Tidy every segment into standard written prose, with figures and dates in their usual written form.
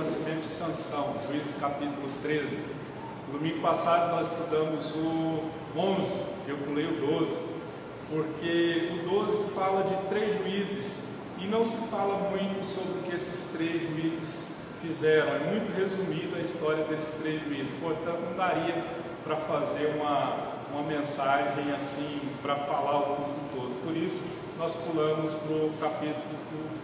nascimento de Sansão, Juízes capítulo 13. No domingo passado nós estudamos o 11, eu pulei o 12, porque o 12 fala de 3 juízes e não se fala muito sobre o que esses 3 juízes fizeram. É muito resumida a história desses 3 juízes, portanto não daria para fazer uma mensagem assim, para falar o culto todo. Por isso nós pulamos para o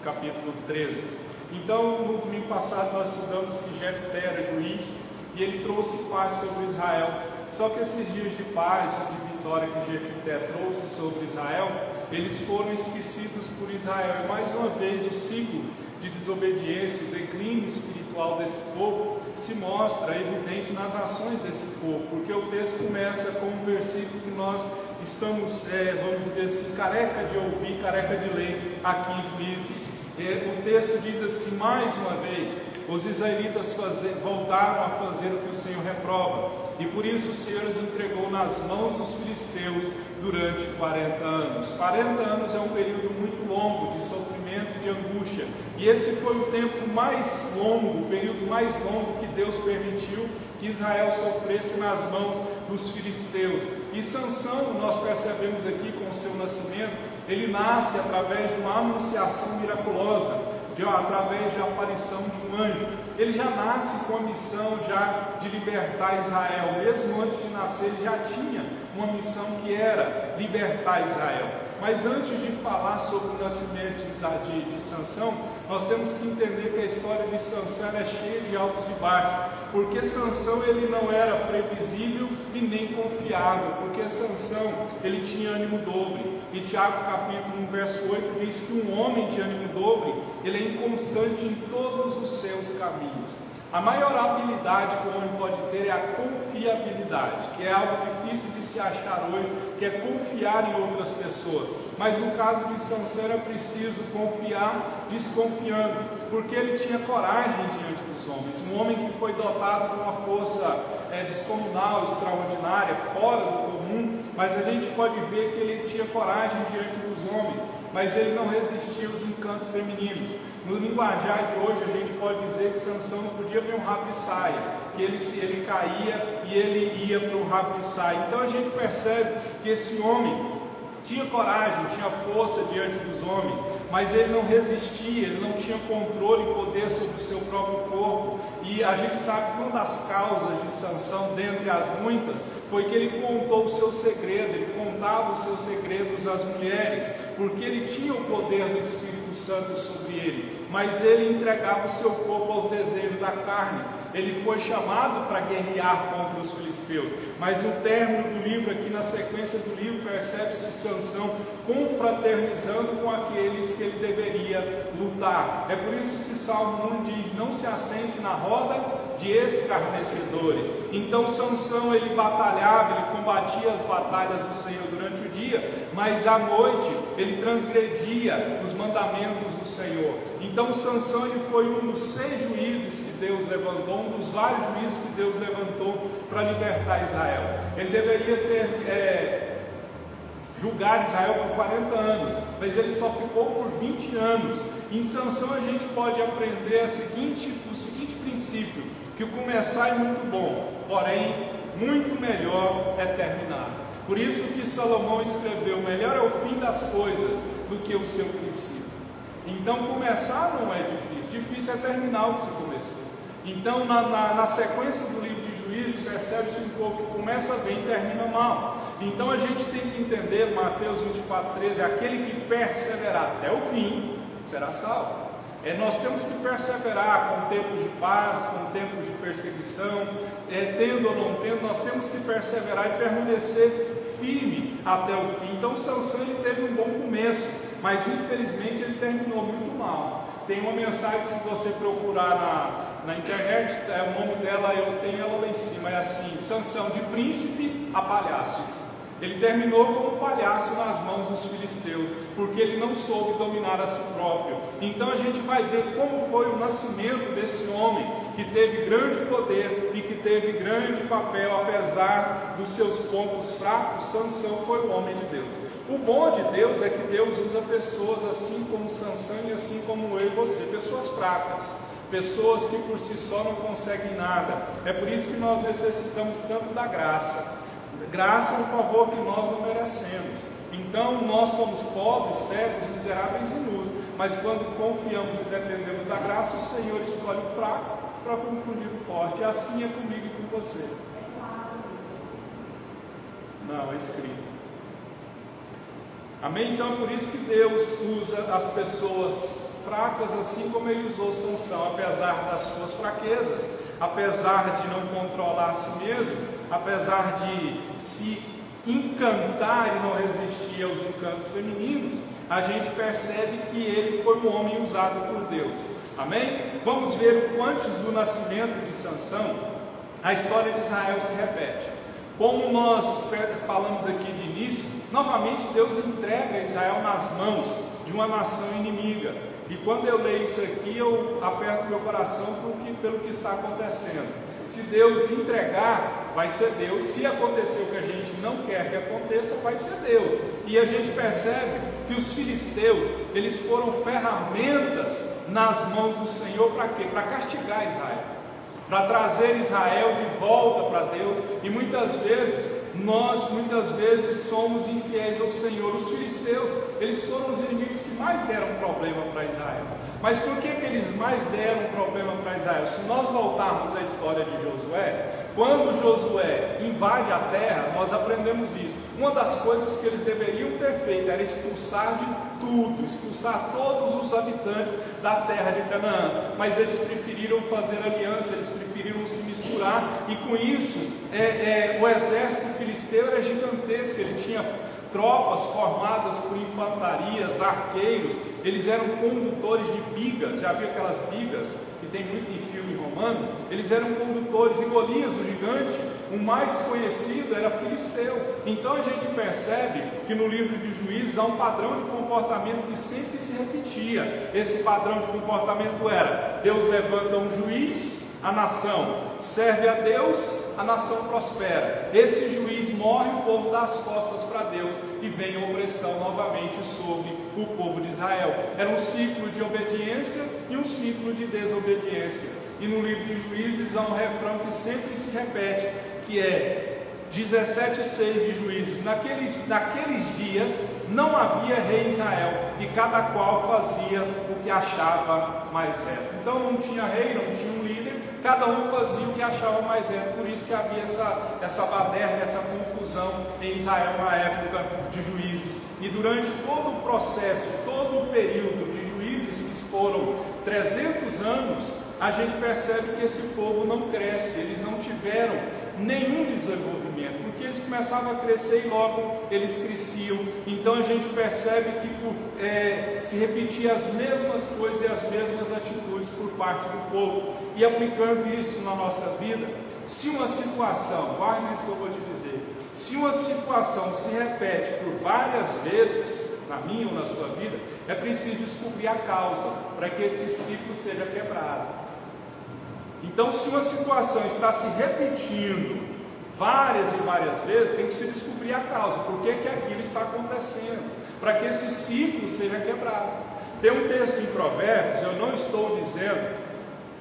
capítulo 13. Então, no domingo passado nós estudamos que Jefté era juiz e ele trouxe paz sobre Israel. Só que esses dias de paz e de vitória que Jefté trouxe sobre Israel, eles foram esquecidos por Israel. E mais uma vez o ciclo de desobediência, o declínio espiritual desse povo se mostra evidente nas ações desse povo, porque o texto começa com um versículo que nós estamos, vamos dizer assim, careca de ouvir, careca de ler aqui em Juízes. O texto diz assim: mais uma vez, os israelitas voltaram a fazer o que o Senhor reprova, e por isso o Senhor os entregou nas mãos dos filisteus durante 40 anos. 40 anos é um período muito longo de sofrimento e de angústia, e esse foi o tempo mais longo, o período mais longo que Deus permitiu que Israel sofresse nas mãos dos filisteus. E Sansão, nós percebemos aqui com o seu nascimento, ele nasce através de uma anunciação miraculosa, através da aparição de um anjo. Ele já nasce com a missão de libertar Israel. Mesmo antes de nascer, ele já tinha uma missão que era libertar Israel. Mas antes de falar sobre o nascimento de Sansão, nós temos que entender que a história de Sansão é cheia de altos e baixos, porque Sansão ele não era previsível e nem confiável, porque Sansão ele tinha ânimo dobre. E Tiago capítulo 1 verso 8 diz que um homem de ânimo dobre, ele é inconstante em todos os seus caminhos. A maior habilidade que o homem pode ter é a confiabilidade, que é algo difícil de se achar hoje, que é confiar em outras pessoas. Mas no caso de Sansão era preciso confiar desconfiando, porque ele tinha coragem diante dos homens. Um homem que foi dotado de uma força descomunal, extraordinária, fora do comum, mas a gente pode ver que ele tinha coragem diante dos homens, mas ele não resistia aos encantos femininos. No linguajar de hoje, a gente pode dizer que Sansão não podia ver um rabo de saia, que ele caía e ele ia para um rabo de saia. Então a gente percebe que esse homem tinha coragem, tinha força diante dos homens, mas ele não resistia, ele não tinha controle e poder sobre o seu próprio corpo. E a gente sabe que uma das causas de Sansão, dentre as muitas, foi que ele contou o seu segredo, ele contava os seus segredos às mulheres, porque ele tinha o poder do Espírito Santo sobre ele, mas ele entregava o seu corpo aos desejos da carne. Ele foi chamado para guerrear contra os filisteus, mas no término do livro, aqui na sequência do livro, percebe-se Sansão confraternizando com aqueles que ele deveria lutar. É por isso que Salmo 1 diz: não se assente na roda de escarnecedores. Então Sansão ele batalhava, ele combatia as batalhas do Senhor durante o dia, mas à noite ele transgredia os mandamentos do Senhor. Então Sansão ele foi um dos 6 juízes que Deus levantou, um dos vários juízes que Deus levantou para libertar Israel. Ele deveria ter julgado Israel por 40 anos, mas ele só ficou por 20 anos. Em Sansão a gente pode aprender o seguinte princípio, que o começar é muito bom, porém muito melhor é terminar. Por isso que Salomão escreveu: melhor é o fim das coisas do que o seu princípio. Então começar não é difícil, difícil é terminar o que você começou. Então na sequência do livro de Juízes, percebe-se um pouco que começa bem e termina mal. Então a gente tem que entender, Mateus 24:13, aquele que perseverar até o fim será salvo. Nós temos que perseverar com tempos de paz, com tempos de perseguição, tendo ou não tendo, nós temos que perseverar e permanecer firme até o fim. Então Sansão ele teve um bom começo, mas infelizmente ele terminou muito mal. Tem uma mensagem que, se você procurar na internet, o nome dela, eu tenho ela lá em cima, é assim: Sansão de príncipe a palhaço. Ele terminou como palhaço nas mãos dos filisteus, porque ele não soube dominar a si próprio. Então a gente vai ver como foi o nascimento desse homem, que teve grande poder e que teve grande papel, apesar dos seus pontos fracos. Sansão foi o homem de Deus. O bom de Deus é que Deus usa pessoas assim como Sansão e assim como eu e você, pessoas fracas, pessoas que por si só não conseguem nada. É por isso que nós necessitamos tanto da graça. Graça é um favor que nós não merecemos. Então nós somos pobres, cegos, miseráveis e nus, mas quando confiamos e dependemos da graça, o Senhor escolhe o fraco para confundir o forte. E assim é comigo e com você. Não, é escrito. Amém? Então é por isso que Deus usa as pessoas fracas, assim como Ele usou Sansão, apesar das suas fraquezas, apesar de não controlar a si mesmo, apesar de se encantar e não resistir aos encantos femininos, a gente percebe que ele foi um homem usado por Deus. Amém? Vamos ver o antes do nascimento de Sansão, a história de Israel se repete. Como nós falamos aqui de início, novamente Deus entrega Israel nas mãos de uma nação inimiga. E quando eu leio isso aqui, eu aperto meu coração pelo que está acontecendo. Se Deus entregar, vai ser Deus. Se acontecer o que a gente não quer que aconteça, vai ser Deus. E a gente percebe que os filisteus, eles foram ferramentas nas mãos do Senhor para quê? Para castigar Israel, para trazer Israel de volta para Deus. E muitas vezes somos infiéis ao Senhor. Os filisteus, eles foram os inimigos que mais deram problema para Israel. Mas por que eles mais deram problema para Israel? Se nós voltarmos à história de Josué, quando Josué invade a terra, nós aprendemos isso. Uma das coisas que eles deveriam ter feito era expulsar de tudo, expulsar todos os habitantes da terra de Canaã. Mas eles preferiram fazer aliança, eles preferiram se misturar, e com isso o exército filisteu era gigantesco. Ele tinha tropas formadas por infantarias, arqueiros, eles eram condutores de bigas. Já viu aquelas bigas que tem muito em filme romano? Eles eram condutores, e Golias, o gigante, o mais conhecido, era filisteu. Então a gente percebe que no livro de Juízes há um padrão de comportamento que sempre se repetia. Esse padrão de comportamento era: Deus levanta um juiz, a nação serve a Deus, a nação prospera. Esse juiz morre, o povo dá as costas para Deus e vem a opressão novamente sobre o povo de Israel. Era um ciclo de obediência e um ciclo de desobediência. E no livro de Juízes há um refrão que sempre se repete, que é 17:6 de Juízes: naqueles dias não havia rei em Israel, e cada qual fazia o que achava mais reto. Então não tinha rei, não tinha um líder, cada um fazia o que achava mais reto. Por isso que havia essa baderna, essa confusão em Israel na época de Juízes. E durante todo o processo, todo o período de Juízes, que foram 300 anos, a gente percebe que esse povo não cresce, eles não tiveram nenhum desenvolvimento, porque eles começavam a crescer e logo eles cresciam. Então a gente percebe que se repetia as mesmas coisas e as mesmas atitudes por parte do povo. E aplicando isso na nossa vida, se uma situação, guarde isso que eu vou te dizer, se uma situação se repete por várias vezes, na minha ou na sua vida, é preciso descobrir a causa para que esse ciclo seja quebrado. Então, se uma situação está se repetindo várias e várias vezes, tem que se descobrir a causa, por que aquilo está acontecendo, para que esse ciclo seja quebrado. Tem um texto em Provérbios, eu não estou dizendo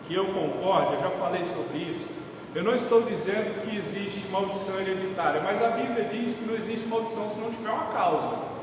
que eu concordo, eu já falei sobre isso, eu não estou dizendo que existe maldição hereditária, mas a Bíblia diz que não existe maldição se não tiver uma causa.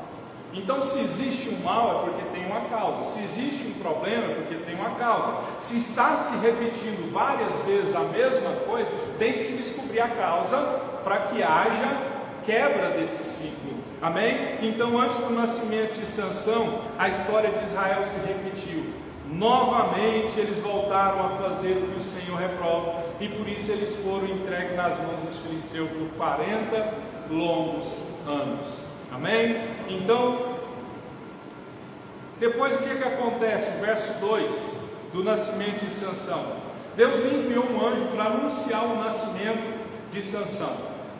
Então, se existe um mal, é porque tem uma causa. Se existe um problema, é porque tem uma causa. Se está se repetindo várias vezes a mesma coisa, tem que se descobrir a causa para que haja quebra desse ciclo. Amém? Então, antes do nascimento de Sansão, a história de Israel se repetiu. Novamente, eles voltaram a fazer o que o Senhor reprova, e por isso eles foram entregues nas mãos dos filisteus por 40 longos anos. Amém? Então, depois o que acontece? O verso 2 do nascimento de Sansão. Deus enviou um anjo para anunciar o nascimento de Sansão.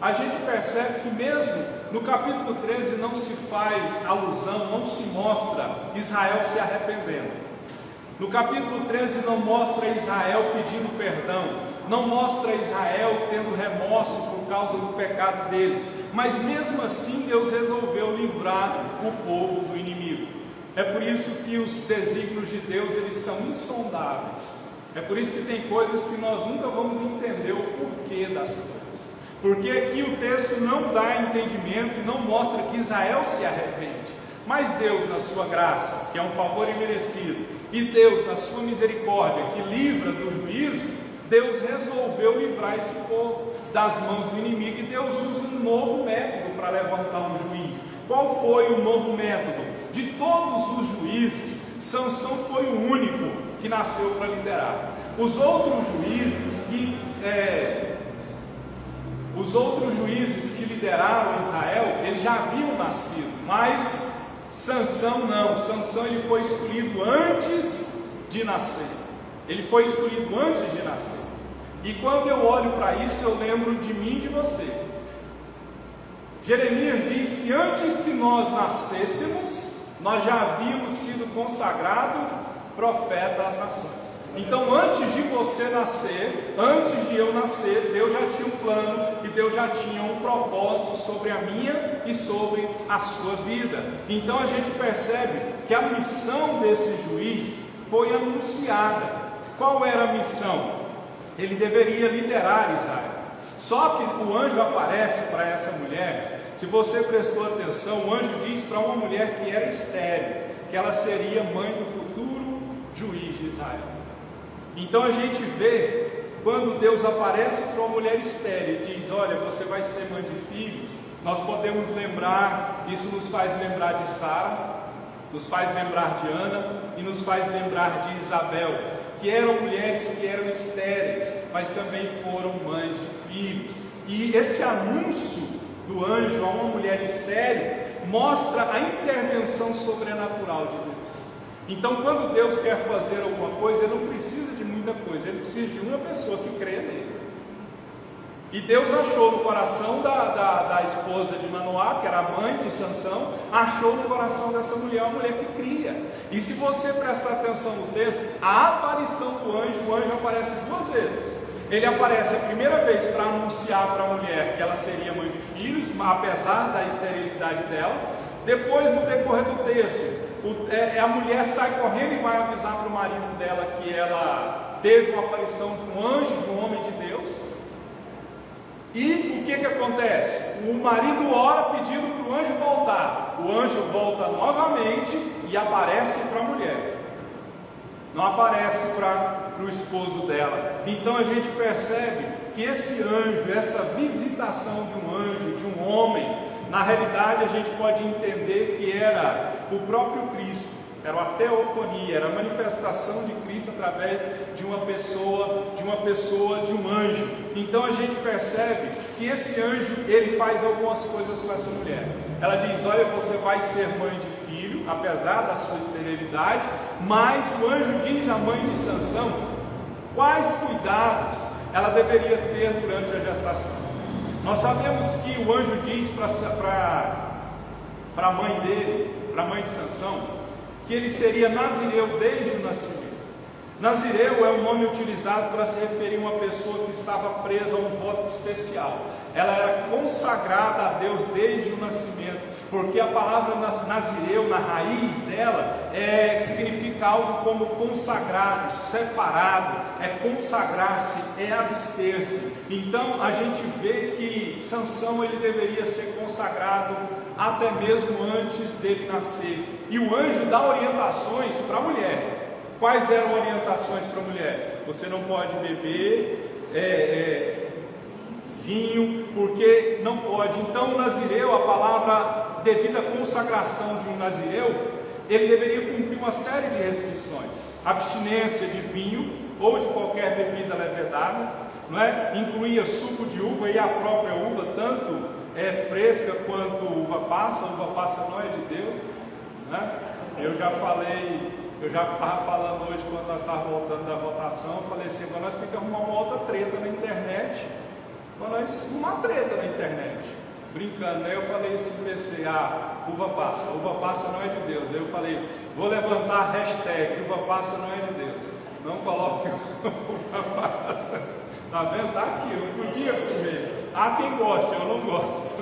A gente percebe que mesmo no capítulo 13 não se faz alusão, não se mostra Israel se arrependendo. No capítulo 13 não mostra Israel pedindo perdão, não mostra Israel tendo remorso por causa do pecado deles. Mas mesmo assim Deus resolveu livrar o povo do inimigo. É por isso que os desígnios de Deus, eles são insondáveis. É por isso que tem coisas que nós nunca vamos entender o porquê das coisas. Porque aqui o texto não dá entendimento e não mostra que Israel se arrepende. Mas Deus, na sua graça, que é um favor imerecido, e Deus, na sua misericórdia, que livra do juízo, Deus resolveu livrar esse povo das mãos do inimigo, e Deus usa um novo método para levantar um juiz. Qual foi o novo método? De todos os juízes, Sansão foi o único que nasceu para liderar. Os outros juízes que lideraram Israel, eles já haviam nascido, mas Sansão não. Sansão ele foi escolhido antes de nascer. Ele foi escolhido antes de nascer. E quando eu olho para isso, eu lembro de mim e de você. Jeremias diz que antes que nós nascêssemos, nós já havíamos sido consagrados profeta às nações. Então, antes de você nascer, antes de eu nascer, Deus já tinha um plano e Deus já tinha um propósito sobre a minha e sobre a sua vida. Então, a gente percebe que a missão desse juiz foi anunciada. Qual era a missão? Ele deveria liderar Israel. Só que o anjo aparece para essa mulher. Se você prestou atenção, o anjo diz para uma mulher que era estéril, que ela seria mãe do futuro juiz de Israel. Então a gente vê, quando Deus aparece para uma mulher estéril e diz: olha, você vai ser mãe de filhos, nós podemos lembrar, isso nos faz lembrar de Sara, nos faz lembrar de Ana e nos faz lembrar de Isabel, que eram mulheres que eram estéreis, mas também foram mães de filhos. E esse anúncio do anjo a uma mulher estéril mostra a intervenção sobrenatural de Deus. Então, quando Deus quer fazer alguma coisa, Ele não precisa de muita coisa, Ele precisa de uma pessoa que crê nele. E Deus achou no coração da esposa de Manoá, que era a mãe de Sansão, achou no coração dessa mulher uma mulher que cria. E se você prestar atenção no texto, a aparição do anjo, o anjo aparece duas vezes. Ele aparece a primeira vez para anunciar para a mulher que ela seria mãe de filhos, apesar da esterilidade dela. Depois, no decorrer do texto, a mulher sai correndo e vai avisar para o marido dela que ela teve uma aparição de um anjo, de um homem de Deus. E o que acontece? O marido ora pedindo para o anjo voltar. O anjo volta novamente e aparece para a mulher. Não aparece para o esposo dela. Então a gente percebe que esse anjo, essa visitação de um anjo, de um homem, na realidade a gente pode entender que era o próprio Cristo, era uma teofonia, era a manifestação de Cristo através de uma pessoa, de um anjo. Então a gente percebe que esse anjo, ele faz algumas coisas com essa mulher. Ela diz: olha, você vai ser mãe de filho, apesar da sua esterilidade, mas o anjo diz à mãe de Sansão quais cuidados ela deveria ter durante a gestação. Nós sabemos que o anjo diz para a mãe dele, para a mãe de Sansão, que ele seria nazireu desde o nascimento. Nazireu é um nome utilizado para se referir a uma pessoa que estava presa a um voto especial. Ela era consagrada a Deus desde o nascimento, porque a palavra nazireu, na raiz dela, significa algo como consagrado, separado, é consagrar-se, é abster-se. Então a gente vê que Sansão ele deveria ser consagrado até mesmo antes dele nascer. E o anjo dá orientações para a mulher. Quais eram orientações para a mulher? Você não pode beber vinho, porque não pode. Então o nazireu, a palavra devida consagração de um nazireu, ele deveria cumprir uma série de restrições: abstinência de vinho ou de qualquer bebida levedada, não é? Incluía suco de uva e a própria uva, tanto fresca quanto uva passa. Uva passa não é de Deus, né? Eu já estava falando hoje, quando nós estávamos voltando da votação, eu falei assim: agora nós temos que arrumar uma outra treta na internet, para nós arrumar treta na internet, brincando. Aí eu falei assim, pensei: uva passa não é de Deus. Aí eu falei: vou levantar a hashtag, uva passa não é de Deus, não coloque uva passa. Está vendo? Está aqui, eu podia comer. Há quem goste, eu não gosto.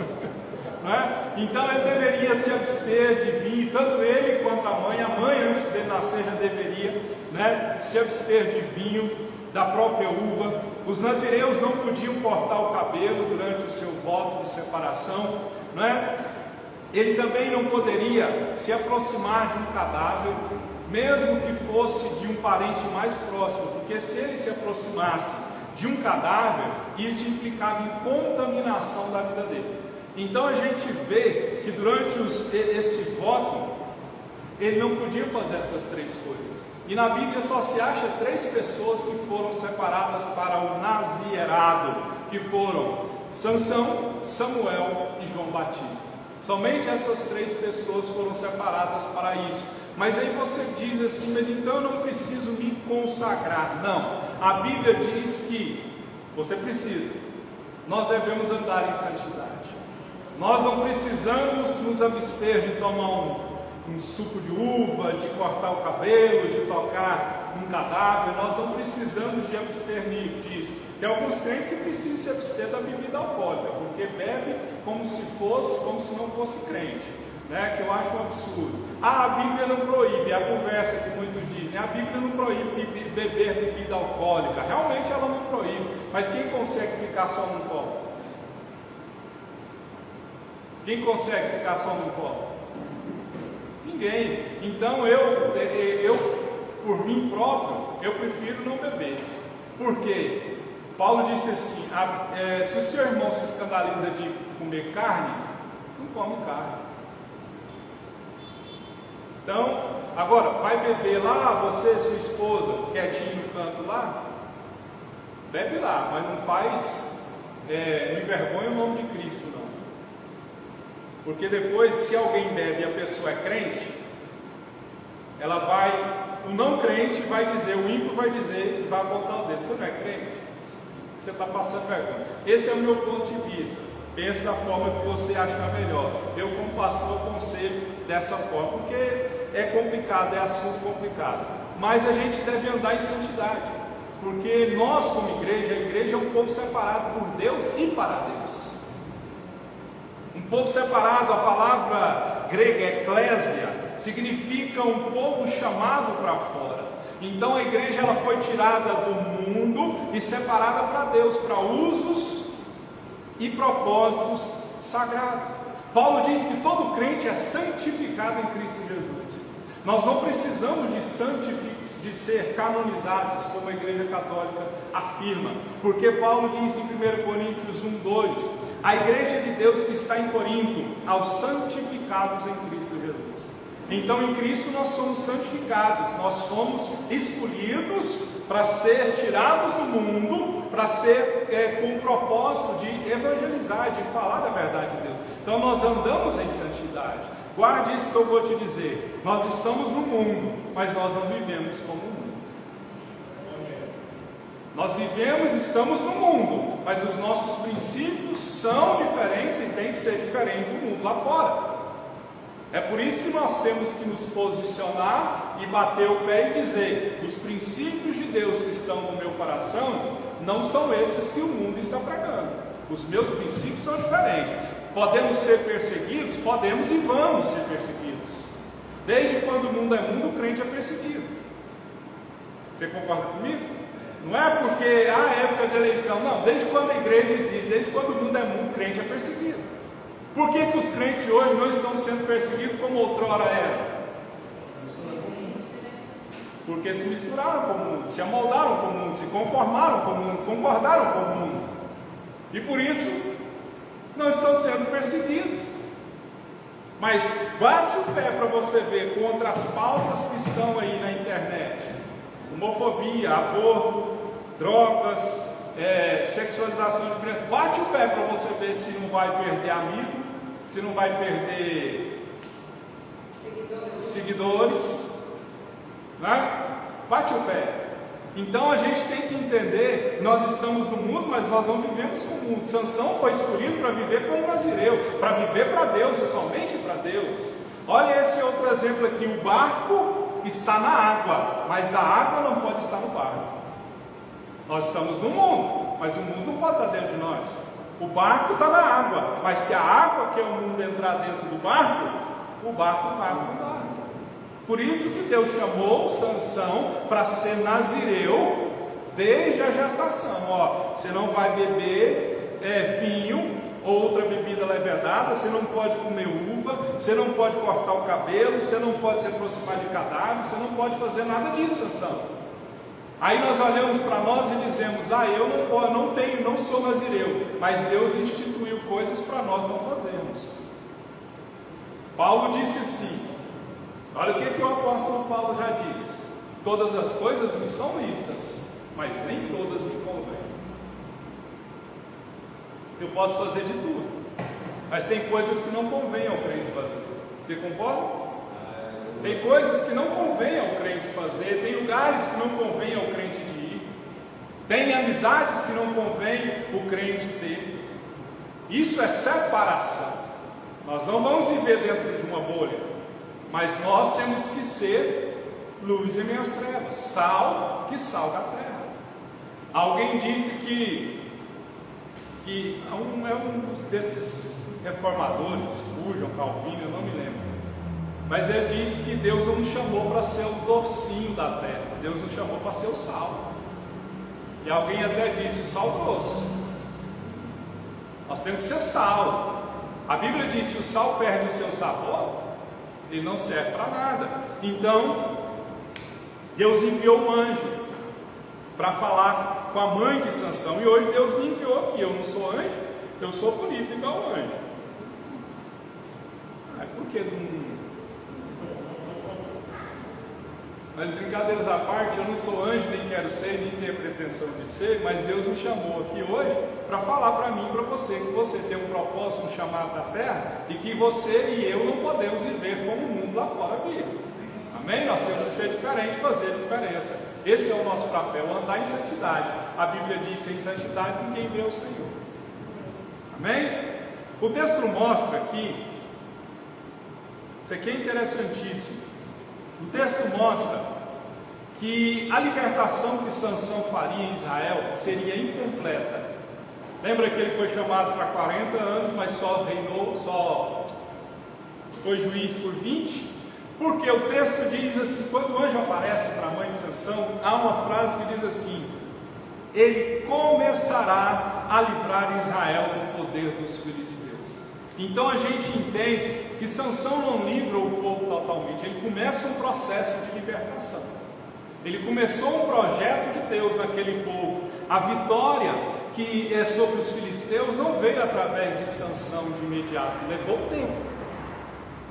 Não é? Então ele deveria se abster de vinho, tanto ele quanto a mãe antes de nascer já deveria, né, se abster de vinho da própria uva. Os nazireus não podiam cortar o cabelo durante o seu voto de separação, né? Ele também não poderia se aproximar de um cadáver, mesmo que fosse de um parente mais próximo, porque se ele se aproximasse de um cadáver, isso implicava em contaminação da vida dele. Então a gente vê que durante esse voto, ele não podia fazer essas três coisas. E na Bíblia só se acha 3 pessoas que foram separadas para o nazirado, que foram Sansão, Samuel e João Batista. Somente essas 3 pessoas foram separadas para isso. Mas aí você diz assim, mas então eu não preciso me consagrar. Não, a Bíblia diz que você precisa. Nós devemos andar em santidade. Nós não precisamos nos abster de tomar um suco de uva, de cortar o cabelo, de tocar um cadáver. Nós não precisamos de abster disso. Tem alguns crentes que precisam se abster da bebida alcoólica, porque bebe como se não fosse crente, né? Que eu acho um absurdo. A Bíblia não proíbe, é a conversa que muitos dizem, a Bíblia não proíbe beber bebida alcoólica. Realmente ela não proíbe, mas quem consegue ficar só num copo? Quem consegue ficar só num copo? Ninguém. Então eu por mim próprio, eu prefiro não beber. Por quê? Paulo disse assim, se o seu irmão se escandaliza de comer carne, não come carne. Então, agora, vai beber lá, você e sua esposa, quietinho no canto lá? Bebe lá, mas não faz, não envergonha o nome de Cristo, não. Porque depois, se alguém bebe e a pessoa é crente, o não crente vai dizer, o ímpio vai dizer, vai apontar o dedo, você não é crente? Você está passando vergonha. Esse é o meu ponto de vista. Pense da forma que você achar melhor. Eu, como pastor, aconselho dessa forma, porque é complicado, é assunto complicado. Mas a gente deve andar em santidade, porque nós, como igreja, a igreja é um povo separado por Deus e para Deus. Um povo separado, a palavra grega eclésia significa um povo chamado para fora. Então a igreja ela foi tirada do mundo e separada para Deus, para usos e propósitos sagrados. Paulo diz que todo crente é santificado em Cristo Jesus. Nós não precisamos de ser canonizados, como a igreja católica afirma, porque Paulo diz em 1 Coríntios 1:2, a igreja de Deus que está em Corinto, aos santificados em Cristo Jesus. Então em Cristo nós somos santificados, nós fomos escolhidos para ser tirados do mundo, para ser com o propósito de evangelizar, de falar da verdade de Deus. Então nós andamos em santidade. Guarde isso que eu vou te dizer, nós estamos no mundo, mas nós não vivemos como o mundo. Nós vivemos, estamos no mundo, mas os nossos princípios são diferentes e tem que ser diferente do mundo lá fora. É por isso que nós temos que nos posicionar e bater o pé e dizer, os princípios de Deus que estão no meu coração não são esses que o mundo está pregando. Os meus princípios são diferentes. Podemos ser perseguidos? Podemos e vamos ser perseguidos. Desde quando o mundo é mundo, o crente é perseguido. Você concorda comigo? Não é porque época de eleição, não. Desde quando a igreja existe, desde quando o mundo é mundo, o crente é perseguido. Por que os crentes hoje não estão sendo perseguidos como outrora eram? Porque se misturaram com o mundo, se amoldaram com o mundo, se conformaram com o mundo, concordaram com o mundo. E por isso não estão sendo perseguidos. Mas bate o pé para você ver contra as pautas que estão aí na internet: homofobia, aborto, drogas, sexualização de crianças. Bate o pé para você ver se não vai perder amigo, se não vai perder seguidores, né? Bate o pé. Então a gente tem que entender, nós estamos no mundo, mas nós não vivemos com o mundo. Sansão foi escolhido para viver como nazireu, para viver para Deus e somente para Deus. Olha esse outro exemplo aqui: o barco está na água, mas a água não pode estar no barco. Nós estamos no mundo, mas o mundo não pode estar dentro de nós. O barco está na água, mas se a água que é o mundo entrar dentro do barco, o barco vai afundar. Por isso que Deus chamou Sansão para ser nazireu desde a gestação. Ó, você não vai beber vinho ou outra bebida levedada, você não pode comer uva, você não pode cortar o cabelo, você não pode se aproximar de cadáver, você não pode fazer nada disso, Sansão. Aí nós olhamos para nós e dizemos: eu não sou nazireu, mas Deus instituiu coisas para nós não fazermos. Paulo disse assim, olha o que o apóstolo Paulo já disse: todas as coisas me são lícitas, mas nem todas me convêm. Eu posso fazer de tudo, mas tem coisas que não convém ao crente fazer. Você concorda? Tem coisas que não convém ao crente fazer, tem lugares que não convém ao crente de ir, tem amizades que não convém o crente ter. Isso é separação. Nós não vamos viver dentro de uma bolha, mas nós temos que ser luz em meias trevas, sal que salga a terra. Alguém disse que é um desses reformadores, Spurgeon, Calvino, eu não me lembro, mas ele disse que Deus não nos chamou para ser o docinho da terra, Deus nos chamou para ser o sal. E alguém até disse o sal grosso. Nós temos que ser sal. A Bíblia diz: se o sal perde o seu sabor, ele não serve para nada. Então Deus enviou um anjo para falar com a mãe de Sansão, e hoje Deus me enviou aqui. Eu não sou anjo, eu sou bonito igual o anjo. Por que não? Mas brincadeiras à parte, eu não sou anjo, nem quero ser, nem tenho pretensão de ser, mas Deus me chamou aqui hoje para falar para mim e para você que você tem um propósito, um chamado da terra, e que você e eu não podemos viver como o mundo lá fora vive. Amém? Nós temos que ser diferente, fazer diferença. Esse é o nosso papel, andar em santidade. A Bíblia diz: em santidade ninguém vê o Senhor. Amém? O texto mostra aqui, isso aqui é interessantíssimo. O texto mostra que a libertação que Sansão faria em Israel seria incompleta. Lembra que ele foi chamado para 40 anos, mas só foi juiz por 20? Porque o texto diz assim, quando o anjo aparece para a mãe de Sansão, há uma frase que diz assim: ele começará a livrar Israel do poder dos filisteus. Então a gente entende que Sansão não livra o povo totalmente, ele começa um processo de libertação. Ele começou um projeto de Deus naquele povo. A vitória que é sobre os filisteus não veio através de Sansão de imediato, levou tempo.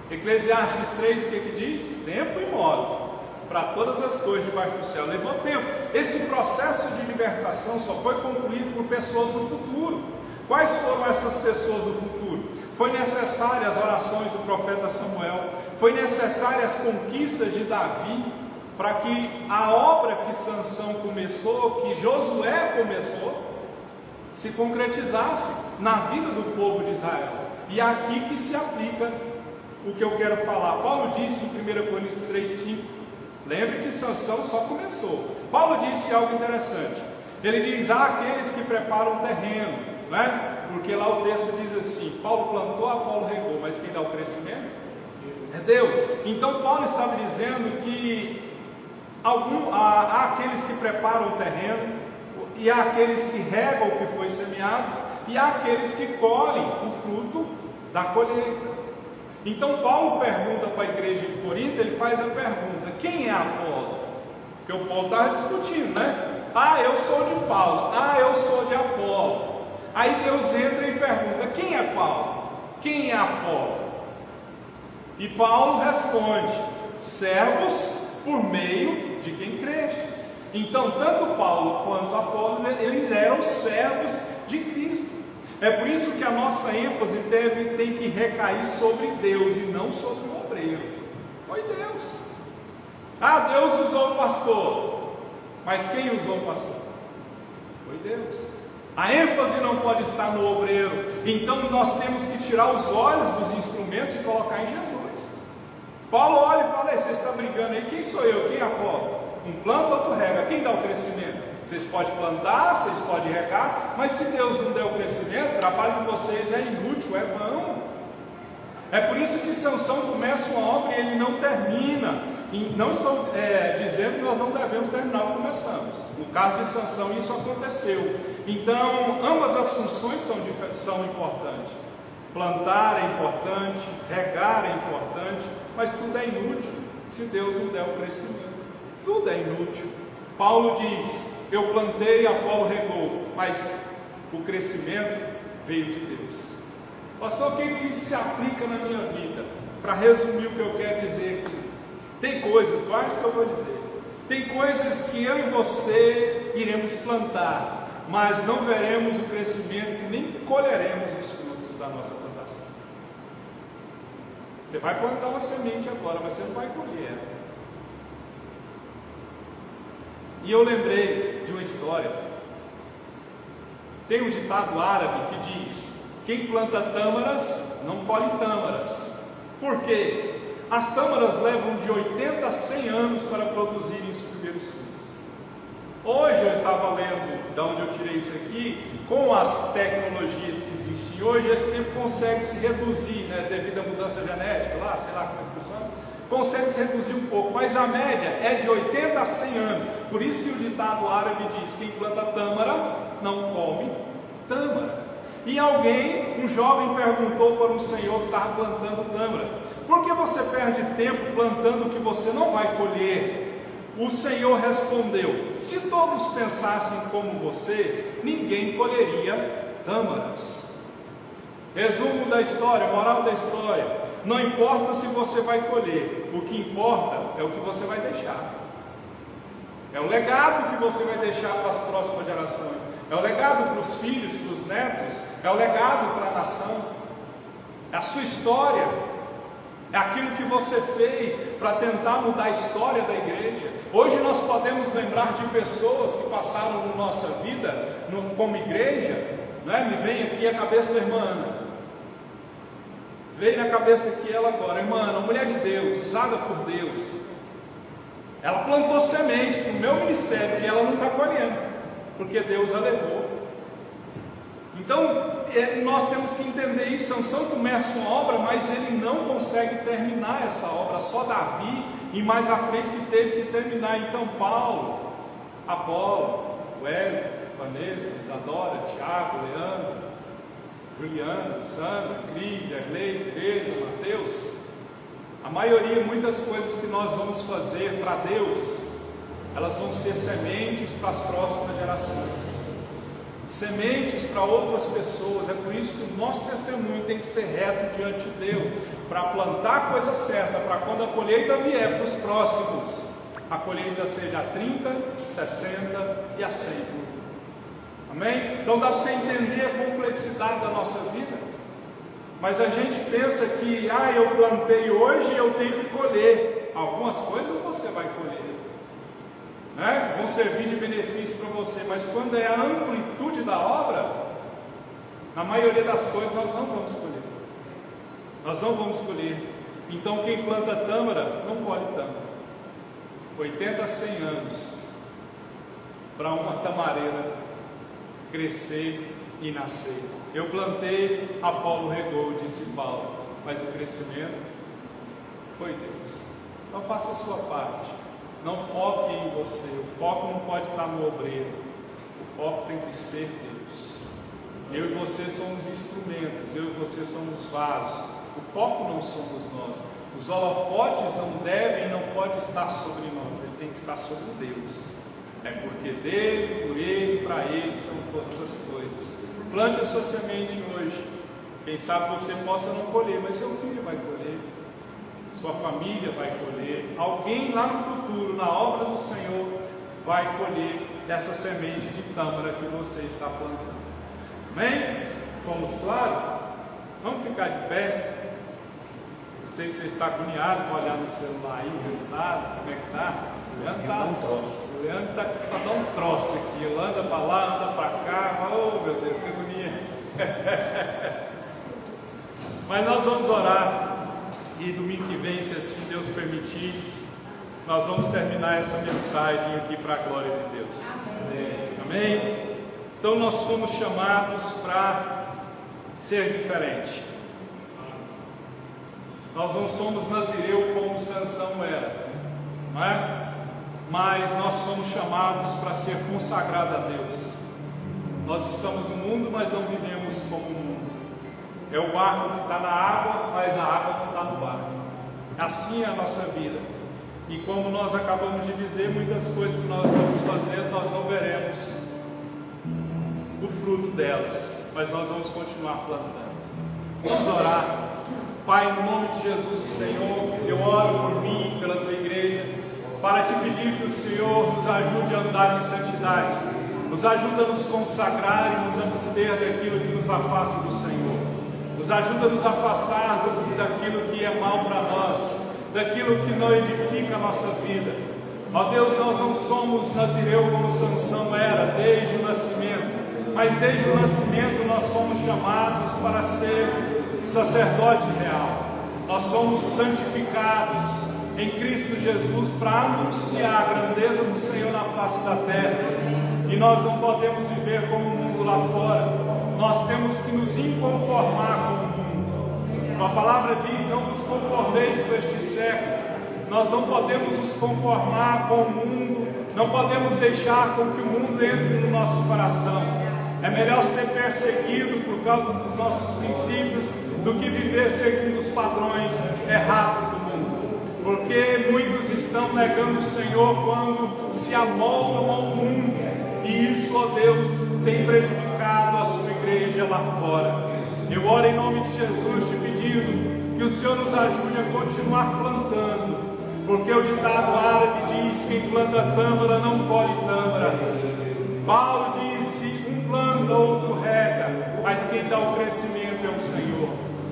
Eclesiastes 3, o que diz? Tempo e modo para todas as coisas debaixo do céu, levou tempo. Esse processo de libertação só foi concluído por pessoas do futuro. Quais foram essas pessoas do futuro? Foi necessária as orações do profeta Samuel, foi necessária as conquistas de Davi, para que a obra que Sansão começou, que Josué começou, se concretizasse na vida do povo de Israel. E é aqui que se aplica o que eu quero falar. Paulo disse em 1 Coríntios 3,5, lembre que Sansão só começou. Paulo disse algo interessante. Ele diz: há aqueles que preparam o terreno, né? Porque lá o texto diz assim: Paulo plantou, Apolo regou, mas quem dá o crescimento é Deus. Então Paulo estava dizendo que há aqueles que preparam o terreno, e há aqueles que regam o que foi semeado, e há aqueles que colhem o fruto da colheita. Então Paulo pergunta para a igreja de Corinto, ele faz a pergunta: quem é Apolo? Porque o Paulo estava discutindo, né? Eu sou de Paulo, eu sou de Apolo. Aí Deus entra e pergunta: quem é Paulo? Quem é Apolo? E Paulo responde: servos por meio de quem crestes. Então tanto Paulo quanto Apolo, eles eram servos de Cristo. É por isso que a nossa ênfase tem que recair sobre Deus e não sobre o obreiro. Foi Deus. Deus usou o pastor, mas quem usou o pastor? Foi Deus. A ênfase não pode estar no obreiro. Então nós temos que tirar os olhos dos instrumentos e colocar em Jesus. Paulo olha e fala: vocês estão brigando aí, quem sou eu? Quem é Apolo? Um planta, outro rega, quem dá o crescimento? Vocês podem plantar, vocês podem regar, mas se Deus não der o crescimento, o trabalho de vocês é inútil, é vão. É por isso que Sansão começa uma obra e ele não termina. E não estou dizendo que nós não devemos terminar o que começamos. No caso de Sansão isso aconteceu. Então ambas as funções são importantes. Plantar é importante, regar é importante, mas tudo é inútil se Deus não der o crescimento. Tudo é inútil. Paulo diz: eu plantei, Apolo regou, mas o crescimento veio de Deus. Pastor, o que isso se aplica na minha vida? Para resumir o que eu quero dizer aqui, tem coisas, guarde o que eu vou dizer, tem coisas que eu e você iremos plantar, mas não veremos o crescimento, nem colheremos os frutos da nossa plantação. Você vai plantar uma semente agora, mas você não vai colher ela. E eu lembrei de uma história. Tem um ditado árabe que diz: quem planta tâmaras não colhe tâmaras. Por quê? As tâmaras levam de 80 a 100 anos para produzirem os primeiros frutos. Hoje eu estava lendo, de onde eu tirei isso aqui, com as tecnologias que existem hoje, esse tempo consegue se reduzir, né, devido à mudança genética, lá, sei lá como é que funciona, consegue se reduzir um pouco, mas a média é de 80 a 100 anos. Por isso que o ditado árabe diz: quem planta tâmara não come tâmara. E alguém, um jovem, perguntou para um senhor que estava plantando tâmara: por que você perde tempo plantando o que você não vai colher? O senhor respondeu: se todos pensassem como você, ninguém colheria tâmaras. Resumo da história, moral da história: não importa se você vai colher, o que importa é o que você vai deixar. É o legado que você vai deixar para as próximas gerações. É o legado para os filhos, para os netos. É o legado para a nação. É a sua história. É aquilo que você fez para tentar mudar a história da igreja. Hoje nós podemos lembrar de pessoas que passaram na nossa vida como igreja, né? Me vem aqui a cabeça da irmã Ana. Veio na cabeça aqui ela agora, irmã Ana, uma mulher de Deus, usada por Deus. Ela plantou sementes no meu ministério que ela não está colhendo, porque Deus a levou. Então nós temos que entender isso. Sansão começa uma obra, mas ele não consegue terminar essa obra. Só Davi, e mais à frente, que teve que terminar. Então Paulo, Apolo, Hélio, Vanessa, Isadora, Tiago, Leandro, Juliana, Sandra, Cris, Erlei, Pedro, Mateus, a maioria, muitas coisas que nós vamos fazer para Deus, elas vão ser sementes para as próximas gerações, sementes para outras pessoas. É por isso que o nosso testemunho tem que ser reto diante de Deus, para plantar a coisa certa, para quando a colheita vier para os próximos, a colheita seja a 30, 60 e a 100. Amém? Então dá para você entender a complexidade da nossa vida. Mas a gente pensa que, eu plantei hoje e eu tenho que colher. Algumas coisas você vai colher, né? Vão servir de benefício para você, mas quando é a amplitude da obra, na maioria das coisas nós não vamos colher. Nós não vamos colher. Então quem planta tâmara não colhe tâmara. 80 a 100 anos para uma tamareira crescer e nascer. Eu plantei, Apolo regou, disse Paulo, mas o crescimento foi Deus. Então faça a sua parte. Não foque em você. O foco não pode estar no obreiro. O foco tem que ser Deus. Eu e você somos instrumentos. Eu e você somos vasos. O foco não somos nós. Os holofotes não devem e não podem estar sobre nós. Ele tem que estar sobre Deus. É porque dele, por ele, para ele são todas as coisas. Plante a sua semente hoje. Quem sabe você possa não colher, mas seu filho vai colher, sua família vai colher, alguém lá no futuro, na obra do Senhor, vai colher essa semente de tâmara que você está plantando. Amém? Fomos claros? Vamos ficar de pé. Eu sei que você está agoniado para olhar no celular aí o resultado, como é que está? O Leandro está para dar um troço aqui. Ele anda para lá, anda para cá. Oh meu Deus, que agonia. Mas nós vamos orar. E domingo que vem, se assim Deus permitir, nós vamos terminar essa mensagem aqui para a glória de Deus. Amém? Então nós fomos chamados para ser diferente. Nós não somos nazireu como Sansão era, não é? Mas nós fomos chamados para ser consagrados a Deus. Nós estamos no mundo, mas não vivemos como o mundo. É o barco que está na água, mas a água não está no barco. Assim é a nossa vida. E como nós acabamos de dizer, muitas coisas que nós estamos fazendo, nós não veremos o fruto delas, mas nós vamos continuar plantando. Vamos orar. Pai, no nome de Jesus, o Senhor, eu oro por mim, pela tua igreja, para te pedir que o Senhor nos ajude a andar em santidade, nos ajude a nos consagrar e nos abster daquilo que nos afasta do Senhor, nos ajude a nos afastar daquilo que é mal para nós, daquilo que não edifica a nossa vida. Ó Deus, nós não somos nazireu como Sansão era desde o nascimento, mas desde o nascimento nós fomos chamados para ser sacerdote real. Nós fomos santificados em Cristo Jesus para anunciar a grandeza do Senhor na face da terra. E nós não podemos viver como o mundo lá fora. Nós temos que nos inconformar com o mundo. A palavra diz: não vos conformeis com este século. Nós não podemos nos conformar com o mundo. Não podemos deixar com que o mundo entre no nosso coração. É melhor ser perseguido por causa dos nossos princípios do que viver segundo os padrões errados do mundo. Porque muitos estão negando o Senhor quando se amoldam ao mundo. E isso, ó Deus, tem prejudicado a sua igreja lá fora. Eu oro em nome de Jesus te pedindo que o Senhor nos ajude a continuar plantando. Porque o ditado árabe diz: quem planta tâmara não colhe tâmara. Paulo disse: um planta, outro rega, mas quem dá o crescimento é o Senhor.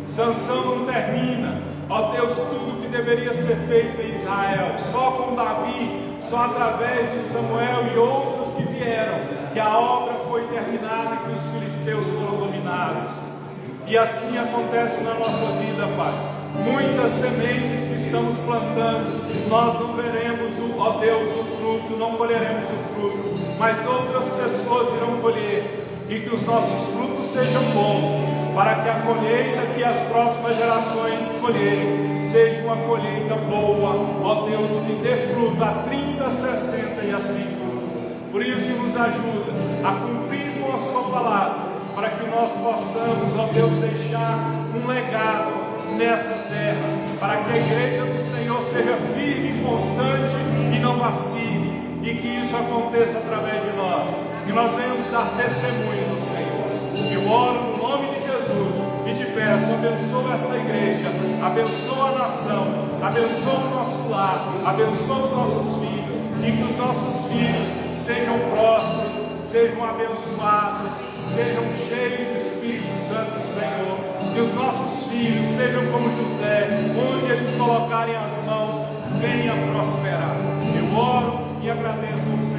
Sansão não termina, ó Deus, tudo que deveria ser feito em Israel, só com Davi, só através de Samuel e outros que vieram, que a obra foi terminada e que os filisteus foram dominados. E assim acontece na nossa vida, Pai. Muitas sementes que estamos plantando, nós não veremos, ó Deus, o fruto, não colheremos o fruto, mas outras pessoas irão colher, e que os nossos frutos sejam bons, para que a colheita que as próximas gerações colherem seja uma colheita boa, ó Deus, que dê fruto a 30, 60 e a 100. Por isso nos ajuda a cumprir com a sua palavra, para que nós possamos, ó Deus, deixar um legado nessa terra, para que a igreja do Senhor seja firme e constante e não vacile, e que isso aconteça através de nós, que nós venhamos dar testemunho do Senhor. Eu oro no nome de Jesus e te peço: abençoa esta igreja, abençoa a nação, abençoa o nosso lar, abençoa os nossos filhos, e que os nossos filhos sejam prósperos, sejam abençoados, sejam cheios do Espírito Santo do Senhor. Que os nossos filhos sejam como José, onde eles colocarem as mãos, venha prosperar. Eu oro e agradeço ao Senhor.